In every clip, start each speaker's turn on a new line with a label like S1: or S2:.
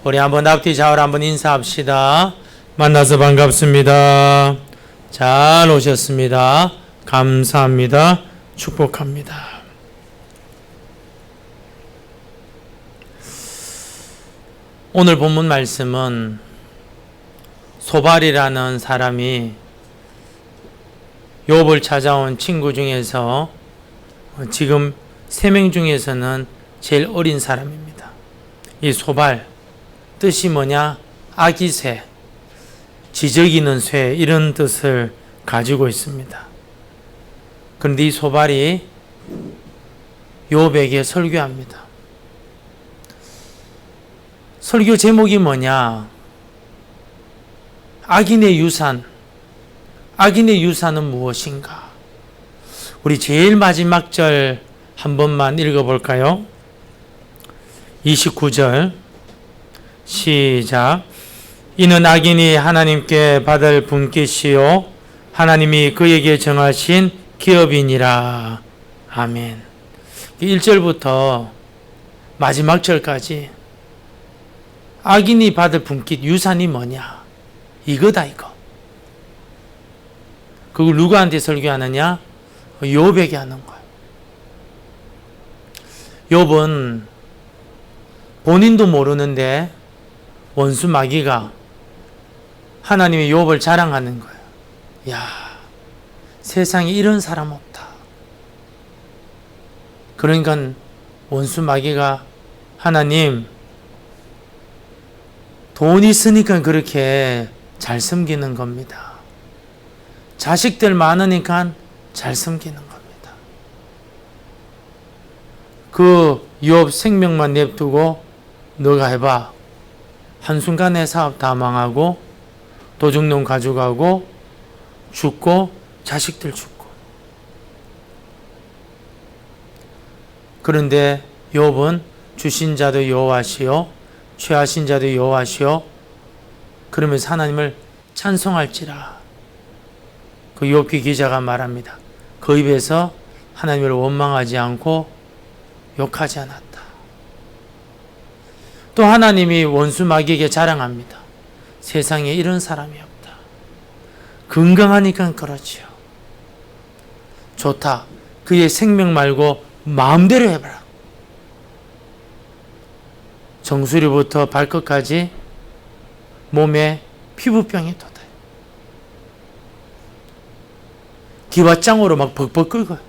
S1: 우리 한번 앞뒤 좌우로 한번 인사합시다. 만나서 반갑습니다. 잘 오셨습니다. 감사합니다. 축복합니다. 오늘 본문 말씀은 소발이라는 사람이 욥을 찾아온 친구 중에서 지금 3명 중에서는 제일 어린 사람입니다. 이 소발, 뜻이 뭐냐? 아기 새, 지저귀는 새, 이런 뜻을 가지고 있습니다. 그런데 이 소발이 욥에게 설교합니다. 설교 제목이 뭐냐? 악인의 유산. 악인의 유산은 무엇인가? 우리 제일 마지막 절 한 번만 읽어볼까요? 29절 시작. 이는 악인이 하나님께 받을 분깃이요 하나님이 그에게 정하신 기업이니라. 아멘. 1절부터 마지막 절까지 악인이 받을 분깃, 유산이 뭐냐? 이거다, 이거. 그걸 누구한테 설교하느냐? 욥에게 하는 거예요. 욥은 본인도 모르는데 원수 마귀가 하나님의 욥을 자랑하는 거예요. 야, 세상에 이런 사람 없다. 그러니까 원수 마귀가 하나님, 돈 있으니까 그렇게 잘 섬기는 겁니다. 자식들 많으니까 잘 섬기는 겁니다. 그 욥 생명만 냅두고 너가 해봐. 한순간에 사업 다 망하고 도둑놈 가져가고 죽고 자식들 죽고. 그런데 욥은 주신 자도 여호와시요 취하신 자도 여호와시요 그러면서 하나님을 찬송할지라. 그 욥기 기자가 말합니다. 그 입에서 하나님을 원망하지 않고 욕하지 않았다. 또 하나님이 원수 마귀에게 자랑합니다. 세상에 이런 사람이 없다. 건강하니까 그렇지요. 좋다. 그의 생명 말고 마음대로 해봐라. 정수리부터 발끝까지 몸에 피부병이 돋아요. 기와장으로 막 벅벅 끓고요.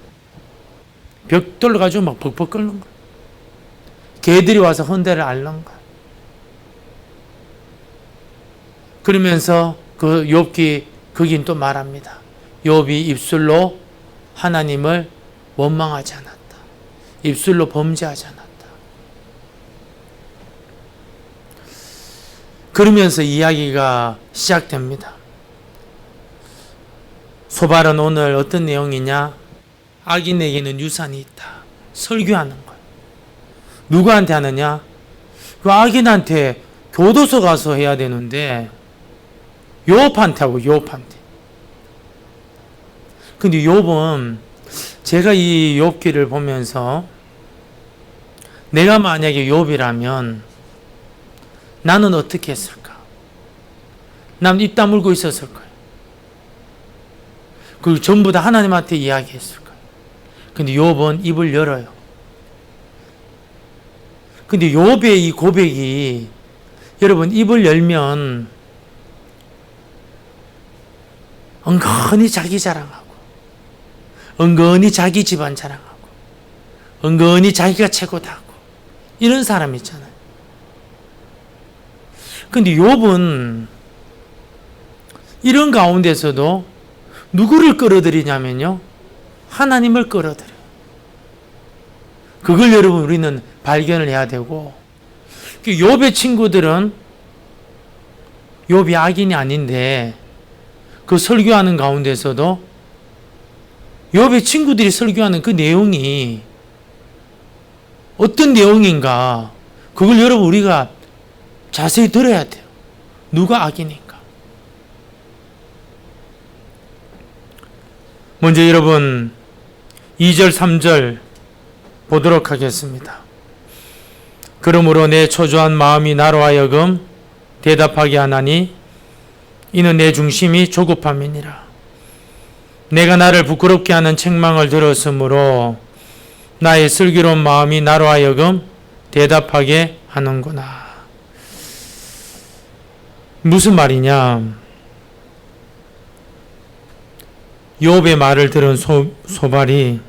S1: 벽돌로 가지고 막 벅벅 끓는 거예요. 개들이 와서 헌대를 앓는 거예요. 그러면서 그 욥기 거긴 또 말합니다. 욥이 입술로 하나님을 원망하지 않았다. 입술로 범죄하지 않았다. 그러면서 이야기가 시작됩니다. 소발은 오늘 어떤 내용이냐? 악인에게는 유산이 있다. 설교하는 거예요. 누구한테 하느냐? 그 악인한테 교도소 가서 해야 되는데 욥한테 하고 욥한테. 근데 욥은 제가 이 욥기를 보면서 내가 만약에 욥이라면 나는 어떻게 했을까? 난 입 다물고 있었을 거예요. 그리고 전부 다 하나님한테 이야기했을 거예요. 근데 욥은 입을 열어요. 근데 욥의 이 고백이 여러분 입을 열면 은근히 자기 자랑하고 은근히 자기 집안 자랑하고 은근히 자기가 최고다고 이런 사람 있잖아요. 근데 욥은 이런 가운데서도 누구를 끌어들이냐면요, 하나님을 끌어들여요. 그걸 여러분 우리는 발견을 해야 되고, 욥의 친구들은 욥이 악인이 아닌데 그 설교하는 가운데서도 욥의 친구들이 설교하는 그 내용이 어떤 내용인가, 그걸 여러분 우리가 자세히 들어야 돼요. 누가 악인인가. 먼저 여러분 2절 3절 보도록 하겠습니다. 그러므로 내 초조한 마음이 나로 하여금 대답하게 하나니 이는 내 중심이 조급함이니라. 내가 나를 부끄럽게 하는 책망을 들었으므로 나의 슬기로운 마음이 나로 하여금 대답하게 하는구나. 무슨 말이냐? 욥의 말을 들은 소발이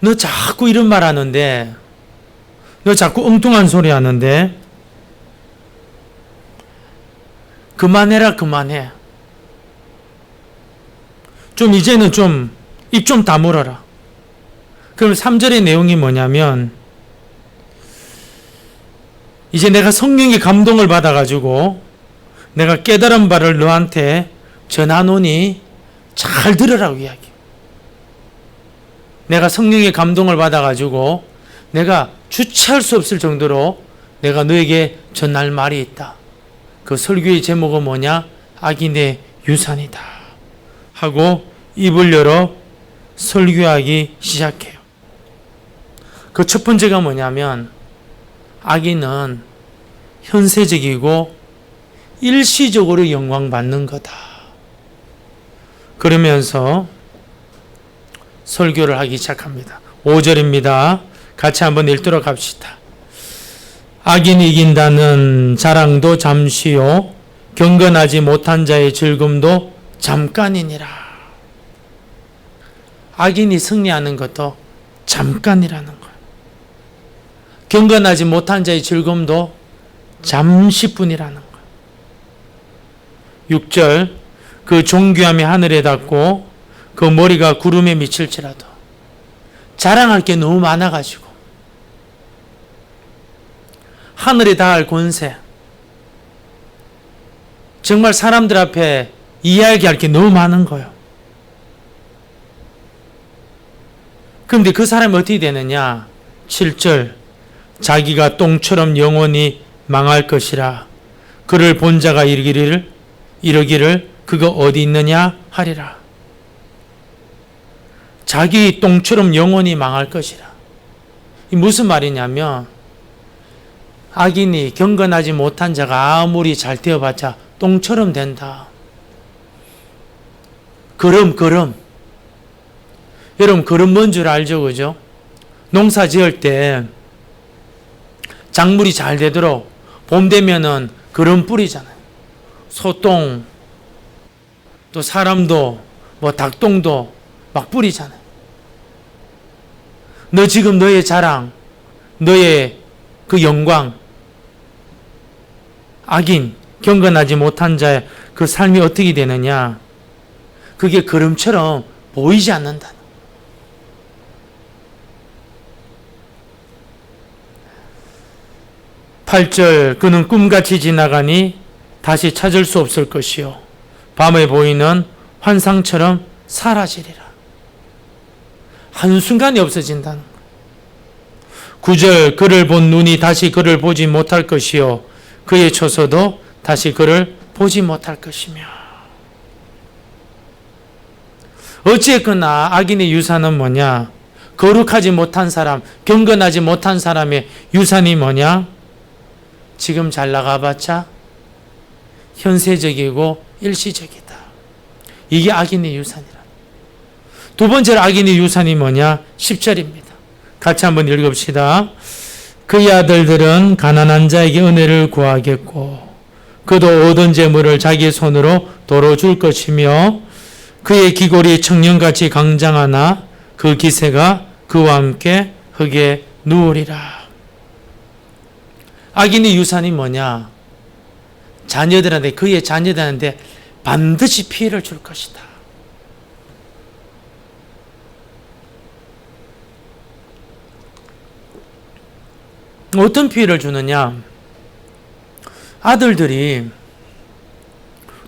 S1: 너 자꾸 이런 말 하는데, 너 자꾸 엉뚱한 소리 하는데 그만해라, 그만해. 좀 이제는 좀 입 좀 다물어라. 그럼 3절의 내용이 뭐냐면, 이제 내가 성령의 감동을 받아가지고 내가 깨달은 바를 너한테 전하노니 잘 들으라고 이야기. 내가 성령의 감동을 받아가지고 내가 주체할 수 없을 정도로 내가 너에게 전할 말이 있다. 그 설교의 제목은 뭐냐? 악이 내 유산이다. 하고 입을 열어 설교하기 시작해요. 그 첫 번째가 뭐냐면, 악인은 현세적이고 일시적으로 영광받는 거다. 그러면서 설교를 하기 시작합니다. 5절입니다. 같이 한번 읽도록 합시다. 악인이 이긴다는 자랑도 잠시요 경건하지 못한 자의 즐거움도 잠깐이니라. 악인이 승리하는 것도 잠깐이라는 거예요. 경건하지 못한 자의 즐거움도 잠시뿐이라는 거예요. 6절, 그 존귀함이 하늘에 닿고 그 머리가 구름에 미칠지라도. 자랑할 게 너무 많아가지고 하늘에 닿을 권세, 정말 사람들 앞에 이야기할 게 너무 많은 거예요. 그런데 그 사람이 어떻게 되느냐? 7절, 자기가 똥처럼 영원히 망할 것이라. 그를 본 자가 이르기를 그가 어디 있느냐 하리라. 자기 똥처럼 영원히 망할 것이라. 이 무슨 말이냐면, 악인이 경건하지 못한 자가 아무리 잘 되어봤자 똥처럼 된다. 거름. 여러분, 거름 뭔 줄 알죠? 그죠? 농사 지을 때 작물이 잘 되도록 봄 되면은 거름 뿌리잖아요. 소똥, 또 사람도, 닭똥도 막 뿌리잖아요. 너 지금 너의 자랑, 너의 그 영광, 악인, 경건하지 못한 자의 그 삶이 어떻게 되느냐? 그게 거름처럼 보이지 않는다. (8절) 그는 꿈같이 지나가니 다시 찾을 수 없을 것이요 밤에 보이는 환상처럼 사라지리라. 한순간에 없어진다는 거예요. 9절 그를 본 눈이 다시 그를 보지 못할 것이요 그의 처소도 다시 그를 보지 못할 것이며. 어찌했거나 악인의 유산은 뭐냐? 거룩하지 못한 사람, 경건하지 못한 사람의 유산이 뭐냐? 지금 잘 나가봤자 현세적이고 일시적이다. 이게 악인의 유산이라. 두 번째로 악인의 유산이 뭐냐? 10절입니다. 같이 한번 읽읍시다. 그의 아들들은 가난한 자에게 은혜를 구하겠고 그도 얻은 재물을 자기 손으로 도로 줄 것이며 그의 기골이 청년같이 강장하나 그 기세가 그와 함께 흙에 누우리라. 악인의 유산이 뭐냐? 자녀들한테, 그의 자녀들한테 반드시 피해를 줄 것이다. 어떤 피해를 주느냐? 아들들이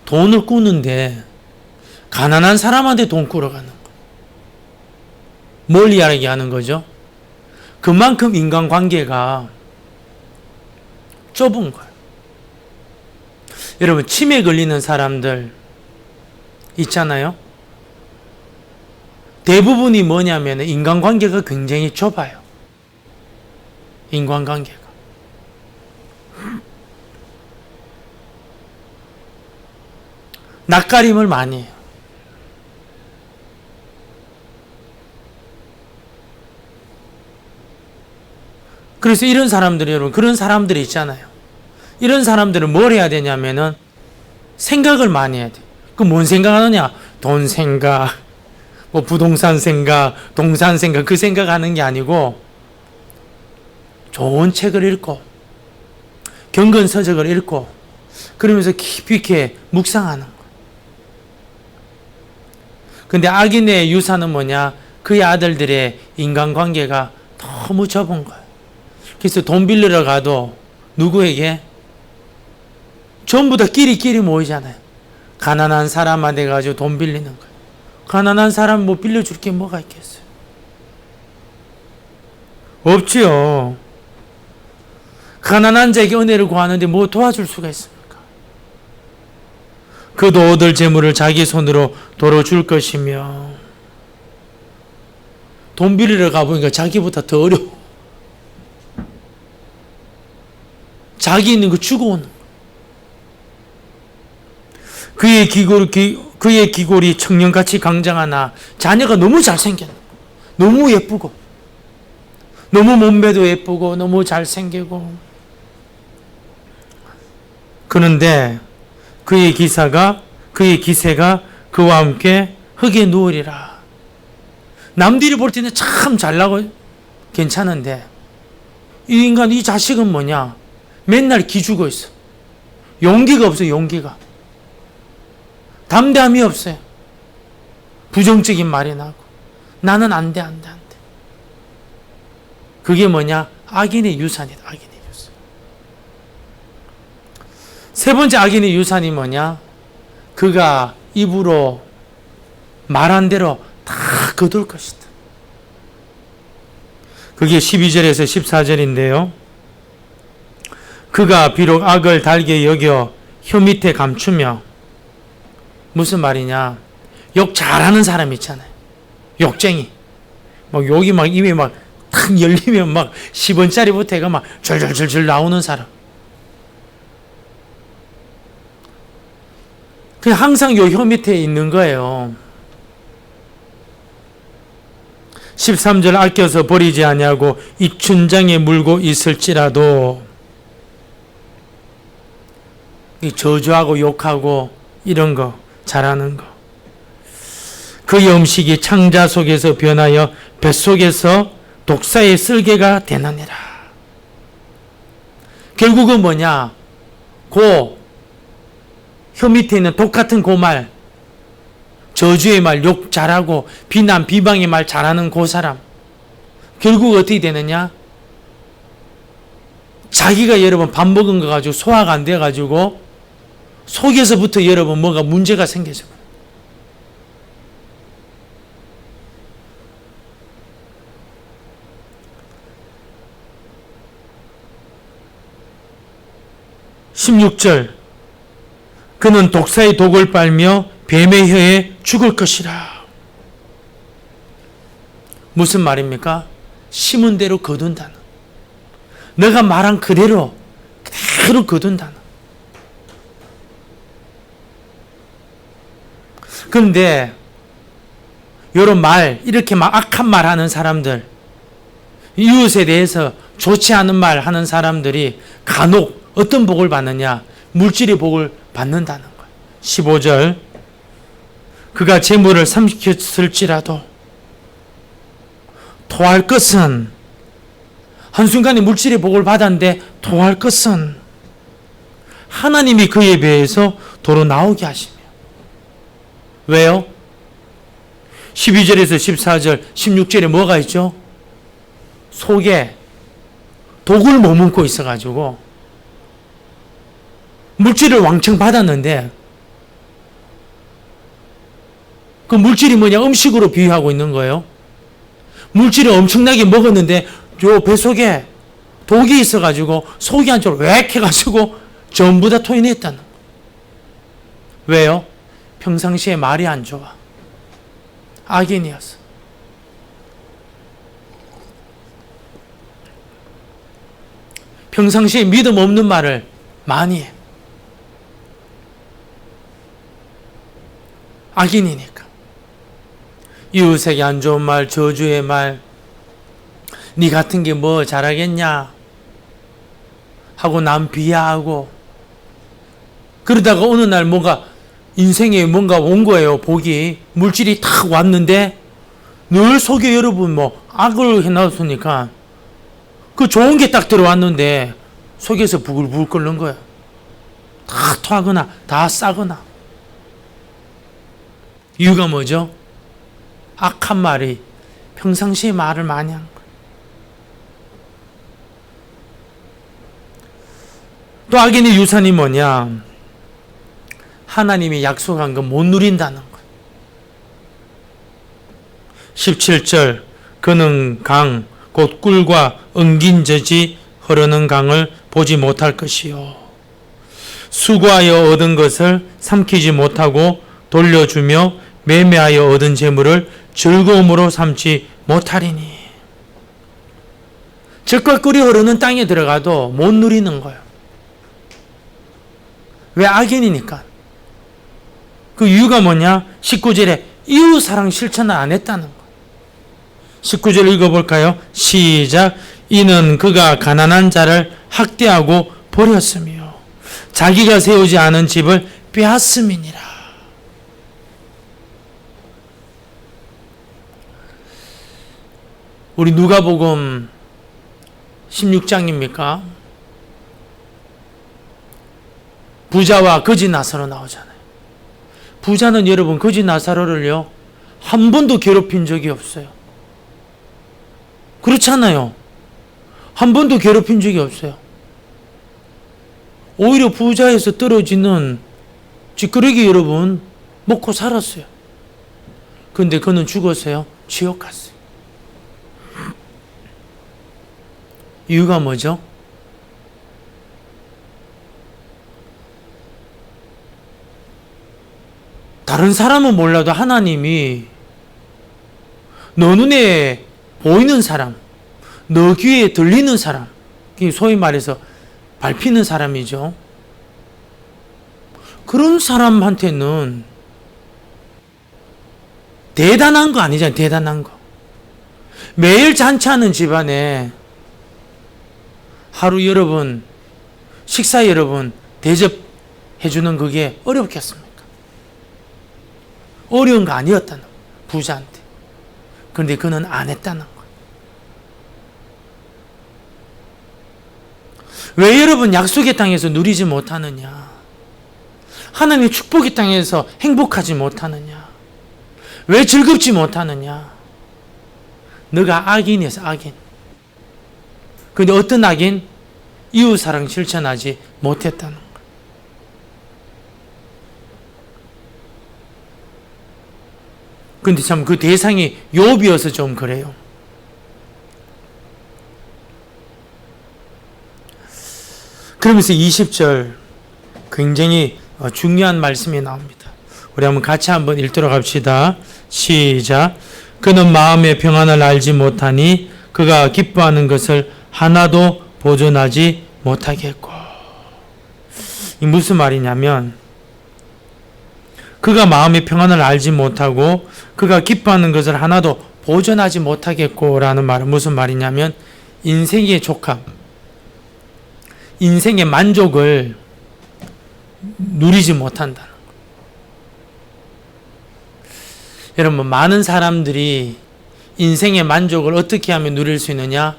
S1: 돈을 꾸는데 가난한 사람한테 돈 꾸러가는 거예요. 뭘 이야기하는 거죠? 그만큼 인간관계가 좁은 거예요. 여러분, 치매 걸리는 사람들 있잖아요. 대부분이 뭐냐면 인간관계가 굉장히 좁아요. 인간관계가. 낯가림을 많이 해요. 그래서 이런 사람들이, 여러분, 그런 사람들이 있잖아요. 이런 사람들은 뭘 해야 되냐면은 생각을 많이 해야 돼. 그럼 뭔 생각하느냐? 돈 생각, 뭐 부동산 생각, 동산 생각, 그 생각하는 게 아니고 좋은 책을 읽고 경건서적을 읽고 그러면서 깊이 있게 묵상하는 거예요. 근데 악인의 유산은 뭐냐? 그의 아들들의 인간관계가 너무 좁은 거예요. 그래서 돈 빌리러 가도 누구에게? 전부 다 끼리끼리 모이잖아요. 가난한 사람한테 가지고 돈 빌리는 거예요. 가난한 사람 뭐 빌려줄 게 뭐가 있겠어요? 없지요. 가난한 자에게 은혜를 구하는데 뭐 도와줄 수가 있습니까? 그도 얻을 재물을 자기 손으로 도로 줄 것이며. 돈 빌리러 가보니까 자기보다 더 어려워. 자기 있는 거 주고 오는 거. 그의 기골이 청년같이 강장하나 자녀가 너무 잘생겼는 거. 너무 예쁘고 너무 몸매도 예쁘고 너무 잘생기고. 그런데 그의 기세가 그와 함께 흙에 누우리라. 남들이 볼 때는 참 잘나고 괜찮은데 이 인간, 이 자식은 뭐냐? 맨날 기죽어 있어. 용기가 없어요. 용기가. 담대함이 없어요. 부정적인 말이 나고 나는 안 돼. 그게 뭐냐? 악인의 유산이다. 악인의 유산. 세 번째 악인의 유산이 뭐냐? 그가 입으로 말한 대로 다 거둘 것이다. 그게 12절에서 14절인데요. 그가 비록 악을 달게 여겨 혀 밑에 감추며. 무슨 말이냐? 욕 잘하는 사람 있잖아요. 욕쟁이. 막 욕이 막 입에 막 탁 열리면 막 10원짜리부터 해가 막 줄줄줄줄 나오는 사람. 그냥 항상 요 혀 밑에 있는 거예요. 13절 아껴서 버리지 아니하고 이 춘장에 물고 있을지라도. 저주하고 욕하고 이런 거 잘하는 거. 그의 음식이 창자 속에서 변하여 뱃속에서 독사의 쓸개가 되느니라. 결국은 뭐냐? 혀 밑에 있는 독 같은 말, 저주의 말, 욕 잘하고 비난, 비방의 말 잘하는 사람. 결국 어떻게 되느냐? 자기가 여러분 밥 먹은 거 가지고 소화가 안 돼가지고 속에서부터 여러분 뭐가 문제가 생겨져. 16절 그는 독사의 독을 빨며 뱀의 혀에 죽을 것이라. 무슨 말입니까? 심은 대로 거둔다는. 내가 말한 그대로 거둔다는. 그런데 이런 말, 이렇게 막 악한 말 하는 사람들, 이웃에 대해서 좋지 않은 말 하는 사람들이 간혹 어떤 복을 받느냐? 물질의 복을 받는다는 거예요. 15절 그가 재물을 삼켰을지라도 토할 것은, 한순간에 물질의 복을 받았는데 토할 것은 하나님이 그에 비해서 도로 나오게 하시며. 왜요? 12절에서 14절 16절에 뭐가 있죠? 속에 독을 머금고 있어가지고 물질을 왕창 받았는데, 그 물질이 뭐냐? 음식으로 비유하고 있는 거예요. 물질을 엄청나게 먹었는데 요 뱃속에 독이 있어가지고 속이 한쪽으로 웩 해가지고 전부 다 토해냈다는 거예요. 왜요? 평상시에 말이 안 좋아. 악인이었어. 평상시에 믿음 없는 말을 많이 해. 악인이니까. 이웃에게 안 좋은 말, 저주의 말, 네 같은 게 뭐 잘하겠냐 하고 남 비하하고, 그러다가 어느 날 뭔가 인생에 뭔가 온 거예요. 복이, 물질이 탁 왔는데 늘 속에 여러분 뭐 악을 해놨으니까 그 좋은 게 딱 들어왔는데 속에서 부글부글 끓는 거야. 다 토하거나 다 싸거나. 이유가 뭐죠? 악한 말이 평상시에 말을 많이 한 거예요. 또 악인의 유산이 뭐냐? 하나님이 약속한 거 못 누린다는 거예요. 17절, 그는 강, 곧 꿀과 엉긴 젖이 흐르는 강을 보지 못할 것이요. 수고하여 얻은 것을 삼키지 못하고 돌려주며 매매하여 얻은 재물을 즐거움으로 삼지 못하리니. 젖과 꿀이 흐르는 땅에 들어가도 못 누리는 거예요. 왜? 악인이니까. 그 이유가 뭐냐? 19절에 이웃사랑 실천을 안 했다는 거예요. 19절 읽어볼까요? 시작. 이는 그가 가난한 자를 학대하고 버렸으며 자기가 세우지 않은 집을 빼앗음이니라. 우리 누가복음 16장입니까? 부자와 거지 나사로 나오잖아요. 부자는 여러분 거지 나사로를요 한 번도 괴롭힌 적이 없어요. 그렇잖아요. 한 번도 괴롭힌 적이 없어요. 오히려 부자에서 떨어지는 찌끄러기 여러분 먹고 살았어요. 근데 그는 죽었어요. 지옥 갔어요. 이유가 뭐죠? 다른 사람은 몰라도 하나님이 너 눈에 보이는 사람, 너 귀에 들리는 사람, 소위 말해서 밟히는 사람이죠. 그런 사람한테는 대단한 거 아니잖아요. 대단한 거. 매일 잔치하는 집안에 하루 여러분, 식사 여러분 대접해주는 그게 어렵겠습니까? 어려운 거 아니었다는 거예요. 부자한테. 그런데 그는 안 했다는 거예요. 왜 여러분 약속의 땅에서 누리지 못하느냐? 하나님의 축복의 땅에서 행복하지 못하느냐? 왜 즐겁지 못하느냐? 너가 악인이어서 악인. 근데 어떤 악인? 이웃사랑 실천하지 못했다는 거예요. 근데 참 그 대상이 욥이어서 좀 그래요. 그러면서 20절 굉장히 중요한 말씀이 나옵니다. 우리 한번 같이 한번 읽도록 합시다. 시작. 그는 마음의 평안을 알지 못하니 그가 기뻐하는 것을 하나도 보존하지 못하겠고. 이 무슨 말이냐면 그가 마음의 평안을 알지 못하고 그가 기뻐하는 것을 하나도 보존하지 못하겠고 라는 말은 무슨 말이냐면 인생의 족합, 인생의 만족을 누리지 못한다는 거예요. 여러분, 많은 사람들이 인생의 만족을 어떻게 하면 누릴 수 있느냐?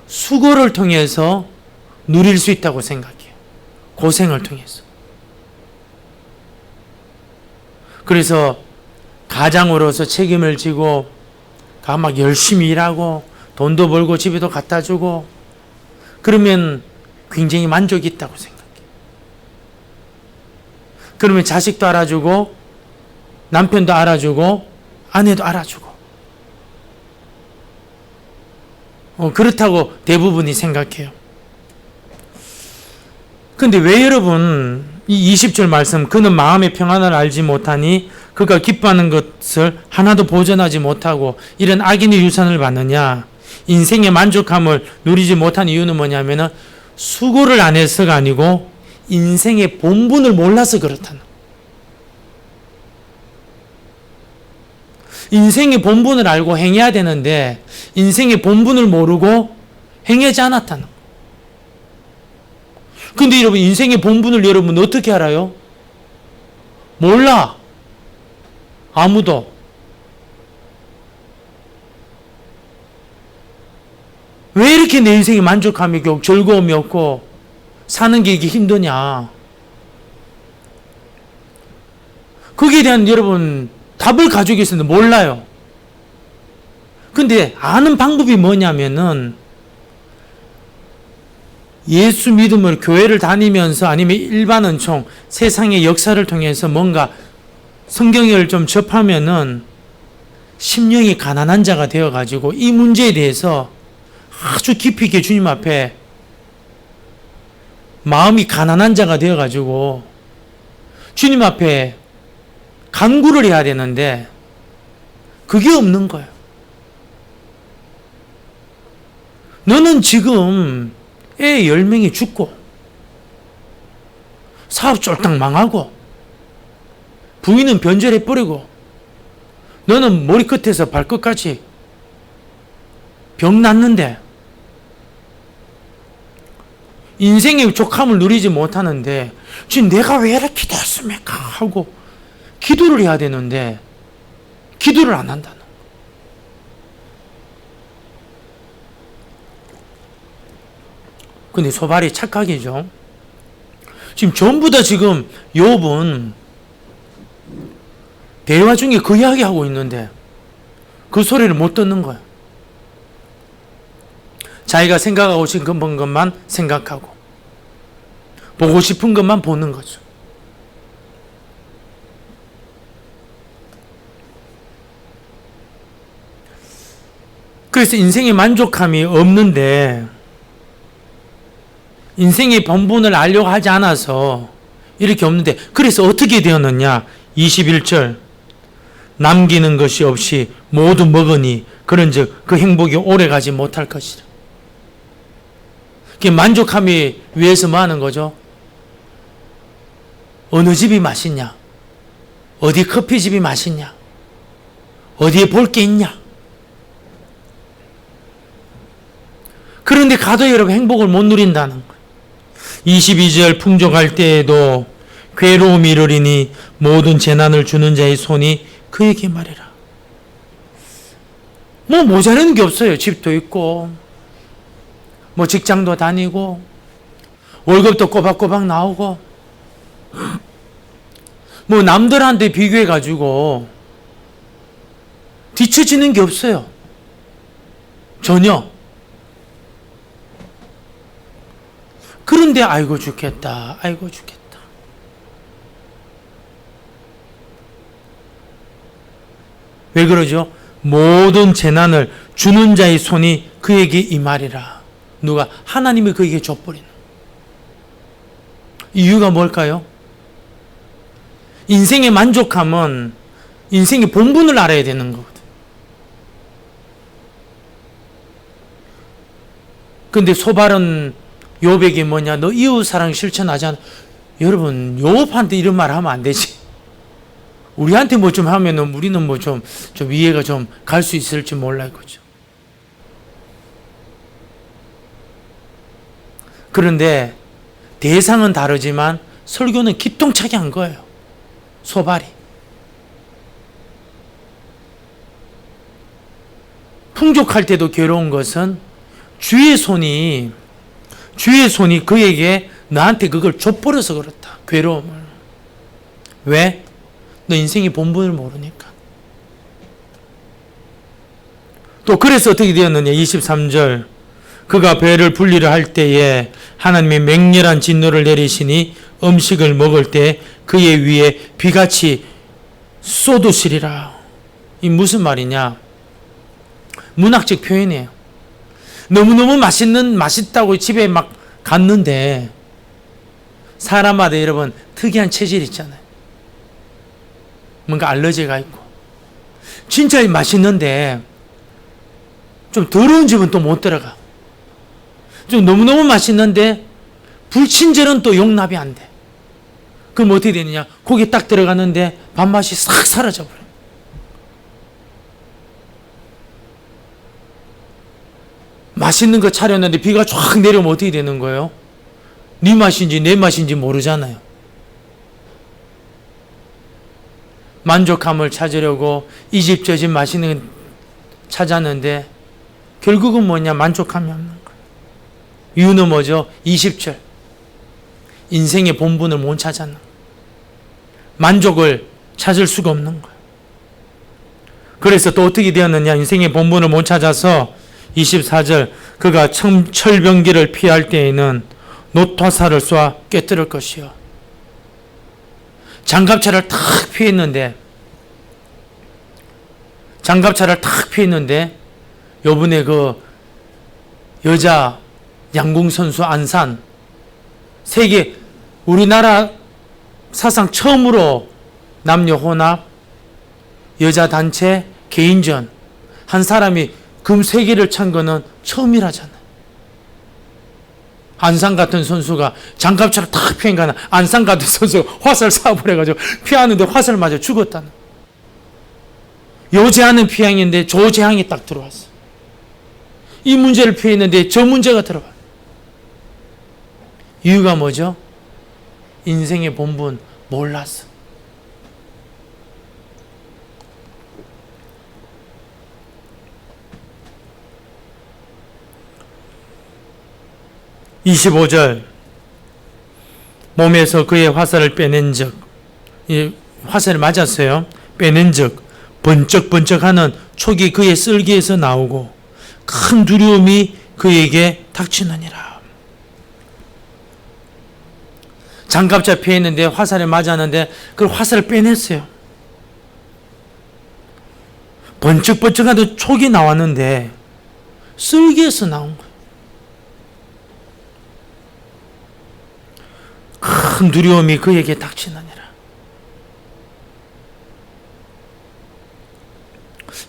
S1: 수고를 통해서 누릴 수 있다고 생각해요. 고생을 통해서. 그래서 가장으로서 책임을 지고 막 열심히 일하고 돈도 벌고 집에도 갖다 주고 그러면 굉장히 만족이 있다고 생각해요. 그러면 자식도 알아주고 남편도 알아주고 아내도 알아주고 그렇다고 대부분이 생각해요. 근데 왜 여러분 이 20절 말씀 그는 마음의 평안을 알지 못하니 그가 기뻐하는 것을 하나도 보존하지 못하고 이런 악인의 유산을 받느냐? 인생의 만족함을 누리지 못한 이유는 뭐냐면은 수고를 안 해서가 아니고 인생의 본분을 몰라서 그렇다는 거예요. 인생의 본분을 알고 행해야 되는데 인생의 본분을 모르고 행하지 않았다는 거예요. 근데 여러분, 인생의 본분을 여러분 어떻게 알아요? 몰라. 아무도. 왜 이렇게 내 인생에 만족감이 없고 즐거움이 없고 사는 게 이게 힘드냐? 거기에 대한 여러분 답을 가지고 계시는데 몰라요. 근데 아는 방법이 뭐냐면은 예수 믿음을 교회를 다니면서 아니면 일반 은총 세상의 역사를 통해서 뭔가 성경을 좀 접하면은 심령이 가난한 자가 되어가지고 이 문제에 대해서 아주 깊이 있게 주님 앞에 마음이 가난한 자가 되어가지고 주님 앞에 간구를 해야 되는데 그게 없는 거예요. 너는 지금 애 10명이 죽고 사업 쫄딱 망하고 부인은 변절해버리고 너는 머리끝에서 발끝까지 병 났는데 인생의 족함을 누리지 못하는데 지금 내가 왜 이렇게 기도했습니까? 하고 기도를 해야 되는데 기도를 안 한다는 거예요. 근데 소발이 착각이죠. 지금 전부 다 지금 욥은 대화 중에 그 이야기하고 있는데 그 소리를 못 듣는 거예요. 자기가 생각하고 싶은 것만 생각하고 보고 싶은 것만 보는 거죠. 그래서 인생의 만족함이 없는데 인생의 본분을 알려고 하지 않아서 이렇게 없는데 그래서 어떻게 되었느냐? 21절 남기는 것이 없이 모두 먹으니 그런즉 그 행복이 오래가지 못할 것이라. 만족함이 위해서 뭐 하는 거죠? 어느 집이 맛있냐? 어디 커피집이 맛있냐? 어디에 볼 게 있냐? 그런데 가도 여러분 행복을 못 누린다는 거예요. 22절 풍족할 때에도 괴로움이 이르리니 모든 재난을 주는 자의 손이 그에게 말해라. 뭐 모자라는 게 없어요. 집도 있고 뭐 직장도 다니고 월급도 꼬박꼬박 나오고 뭐 남들한테 비교해 가지고 뒤처지는 게 없어요. 전혀. 그런데 아이고 죽겠다. 아이고 죽겠다. 왜 그러죠? 모든 재난을 주는 자의 손이 그에게 임하리라. 누가? 하나님이 그에게 줘버리는. 이유가 뭘까요? 인생의 만족함은 인생의 본분을 알아야 되는 거거든. 근데 소발은 욥에게 뭐냐? 너 이웃사랑 실천하지 않아? 여러분, 욥한테 이런 말 하면 안 되지. 우리한테 뭐 좀 하면은 우리는 뭐 좀 이해가 좀 갈 수 있을지 몰라 이거죠. 그런데 대상은 다르지만 설교는 기똥차게 한 거예요. 소발이. 풍족할 때도 괴로운 것은 주의 손이 그에게 나한테 그걸 줘버려서 그렇다. 괴로움을. 왜? 너 인생의 본분을 모르니까. 또 그래서 어떻게 되었느냐? 23절 그가 배를 분리를 할 때에 하나님의 맹렬한 진노를 내리시니 음식을 먹을 때 그의 위에 비같이 쏟으시리라. 이 무슨 말이냐? 문학적 표현이에요. 너무너무 맛있다고 집에 막 갔는데 사람마다 여러분 특이한 체질 있잖아요. 뭔가 알러지가 있고 진짜 맛있는데 좀 더러운 집은 또 못 들어가. 좀 너무너무 맛있는데 불친절은 또 용납이 안 돼. 그럼 어떻게 되느냐? 고기 딱 들어갔는데 밥맛이 싹 사라져 버려. 맛있는 거 차렸는데 비가 쫙 내려오면 어떻게 되는 거예요? 네 맛인지 내 맛인지 모르잖아요. 만족감을 찾으려고 이 집 저 집 맛있는 거 찾았는데 결국은 뭐냐? 만족감이 없는 거예요. 이유는 뭐죠? 20절. 인생의 본분을 못 찾았는 거예요. 만족을 찾을 수가 없는 거예요. 그래서 또 어떻게 되었느냐? 인생의 본분을 못 찾아서 24절 그가 철병기를 피할 때에는 노타사를 쏘아 꿰뚫을 것이요. 장갑차를 탁 피했는데 요번에 그 여자 양궁 선수 안산 세계 우리나라 사상 처음으로 남녀 혼합 여자 단체 개인전 한 사람이 금 3개를 찬 거는 처음이라잖아요. 안산 같은 선수가 장갑차를 탁 피니까 안산 같은 선수가 화살 쏴버려가지고 피하는데 화살 맞아 죽었다는. 요 재앙은 피항인데 저 재앙이 딱 들어왔어. 이 문제를 피했는데 저 문제가 들어와. 이유가 뭐죠? 인생의 본분 몰랐어. (25절) 몸에서 그의 화살을 빼낸 즉, 화살을 맞았어요. 빼낸 즉 번쩍번쩍하는 촉이 그의 쓸개에서 나오고 큰 두려움이 그에게 닥치느니라. 장갑차 피했는데 화살에 맞았는데 그 화살을 빼냈어요. 번쩍번쩍하는 촉이 나왔는데 쓸개에서 나온 거예요. 큰 두려움이 그에게 닥치느니라.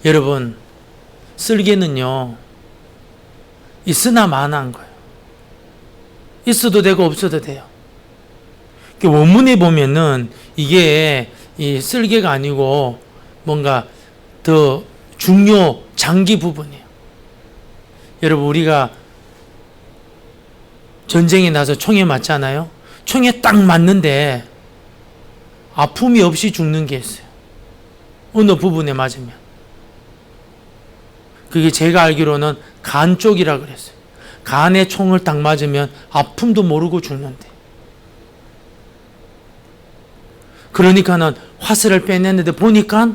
S1: 여러분, 쓸개는요 있으나 마나한 거예요. 있어도 되고 없어도 돼요. 원문에 보면은 이게 이 쓸개가 아니고 뭔가 더 중요 장기 부분이에요. 여러분, 우리가 전쟁에 나서 총에 맞잖아요. 총에 딱 맞는데 아픔이 없이 죽는 게 있어요. 어느 부분에 맞으면. 그게 제가 알기로는 간 쪽이라 그랬어요. 간에 총을 딱 맞으면 아픔도 모르고 죽는데. 그러니까는 화살을 빼냈는데 보니까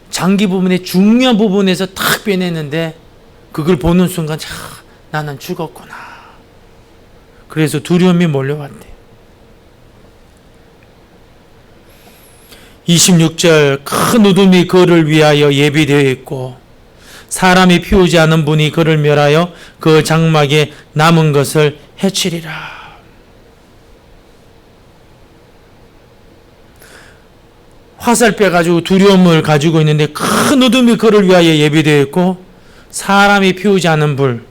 S1: 장기 부분의 중요한 부분에서 탁 빼냈는데 그걸 보는 순간 나는 죽었구나. 그래서 두려움이 몰려왔대. 26절 큰 어둠이 그를 위하여 예비되어 있고 사람이 피우지 않은 분이 그를 멸하여 그 장막에 남은 것을 해치리라. 화살 빼가지고 두려움을 가지고 있는데 큰 어둠이 그를 위하여 예비되어 있고 사람이 피우지 않은 불.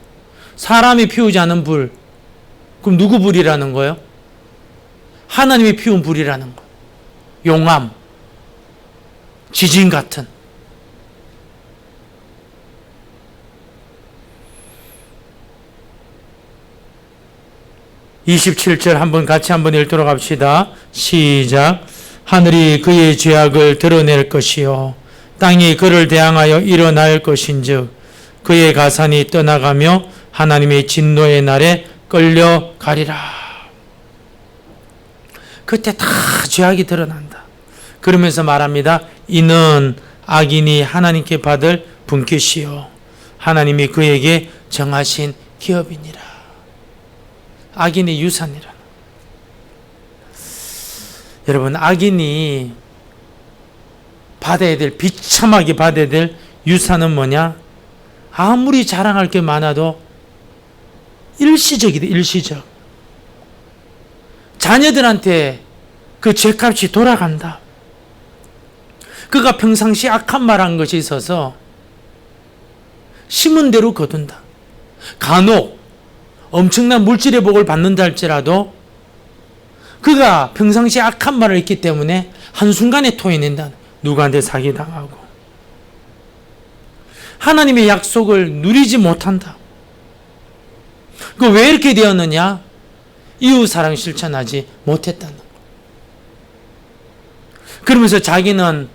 S1: 사람이 피우지 않은 불. 그럼 누구 불이라는 거예요? 하나님이 피운 불이라는 거. 용암, 지진 같은. (27절) 한번 같이 한번 읽도록 합시다. 시작. 하늘이 그의 죄악을 드러낼 것이요 땅이 그를 대항하여 일어날 것인즉 그의 가산이 떠나가며 하나님의 진노의 날에 끌려가리라. 그때 다 죄악이 드러난다. 그러면서 말합니다. 이는 악인이 하나님께 받을 분깃이요 하나님이 그에게 정하신 기업이니라. 악인의 유산이라. 여러분, 악인이 받아야 될, 비참하게 받아야 될 유산은 뭐냐? 아무리 자랑할 게 많아도 일시적이다. 일시적. 자녀들한테 그 죄값이 돌아간다. 그가 평상시 악한 말한 것이 있어서 심은 대로 거둔다. 간혹 엄청난 물질의 복을 받는다 할지라도 그가 평상시에 악한 말을 했기 때문에 한순간에 토해낸다. 누구한테 사기당하고 하나님의 약속을 누리지 못한다. 그 왜 이렇게 되었느냐? 이웃사랑 실천하지 못했다는 거. 그러면서 자기는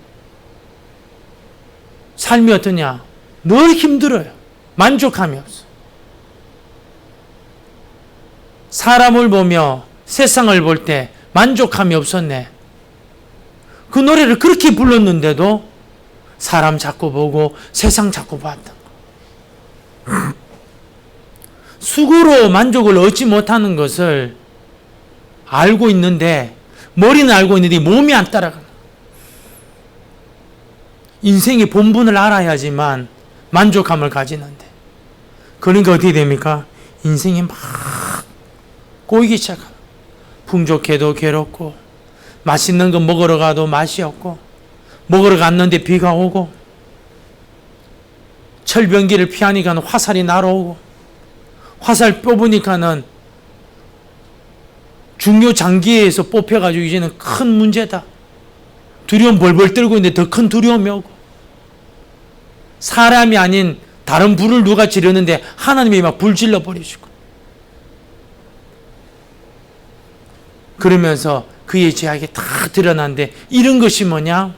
S1: 삶이 어떠냐? 늘 힘들어요. 만족함이 없어. 사람을 보며 세상을 볼 때 만족함이 없었네. 그 노래를 그렇게 불렀는데도 사람 자꾸 보고 세상 자꾸 봤던 거. 수고로 만족을 얻지 못하는 것을 알고 있는데, 머리는 알고 있는데 몸이 안 따라가는. 인생의 본분을 알아야지만 만족감을 가지는데, 그러니까 어떻게 됩니까? 인생이 막 꼬이기 시작합니다. 풍족해도 괴롭고, 맛있는 거 먹으러 가도 맛이 없고, 먹으러 갔는데 비가 오고, 철병기를 피하니까 화살이 날아오고, 화살 뽑으니까는 중요 장기에서 뽑혀가지고 이제는 큰 문제다. 두려움 벌벌 떨고 있는데 더 큰 두려움이 오고, 사람이 아닌 다른 불을 누가 지르는데 하나님이 막 불 질러 버리시고, 그러면서 그의 죄악이 다 드러난데, 이런 것이 뭐냐?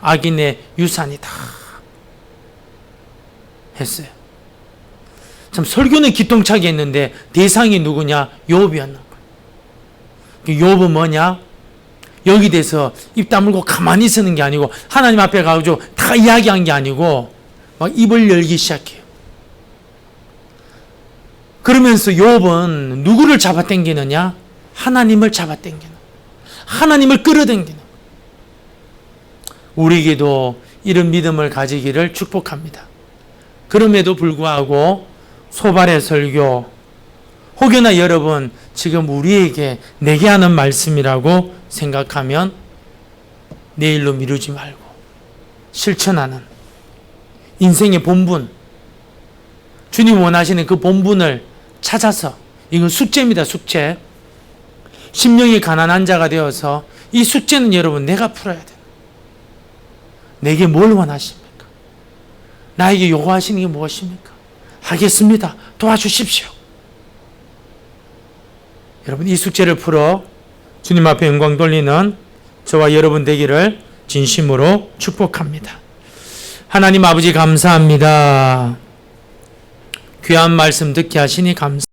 S1: 악인의 유산이다 했어요. 참 설교는 기똥차게 했는데 대상이 누구냐? 욥이었는 거예요. 욥은 뭐냐? 여기 대해서 입 다물고 가만히 있는 게 아니고, 하나님 앞에 가서 다 이야기한 게 아니고 막 입을 열기 시작해요. 그러면서 욥은 누구를 잡아당기느냐? 하나님을 잡아당기는, 하나님을 끌어당기는. 우리에게도 이런 믿음을 가지기를 축복합니다. 그럼에도 불구하고 소발의 설교, 혹여나 여러분 지금 우리에게 내게 하는 말씀이라고 생각하면 내일로 미루지 말고 실천하는 인생의 본분, 주님 원하시는 그 본분을 찾아서, 이건 숙제입니다. 숙제. 심령이 가난한 자가 되어서 이 숙제는 여러분 내가 풀어야 돼요. 내게 뭘 원하십니까? 나에게 요구하시는 게 무엇입니까? 하겠습니다. 도와주십시오. 여러분 이 숙제를 풀어 주님 앞에 영광 돌리는 저와 여러분 되기를 진심으로 축복합니다. 하나님 아버지 감사합니다. 귀한 말씀 듣게 하시니 감사합니다.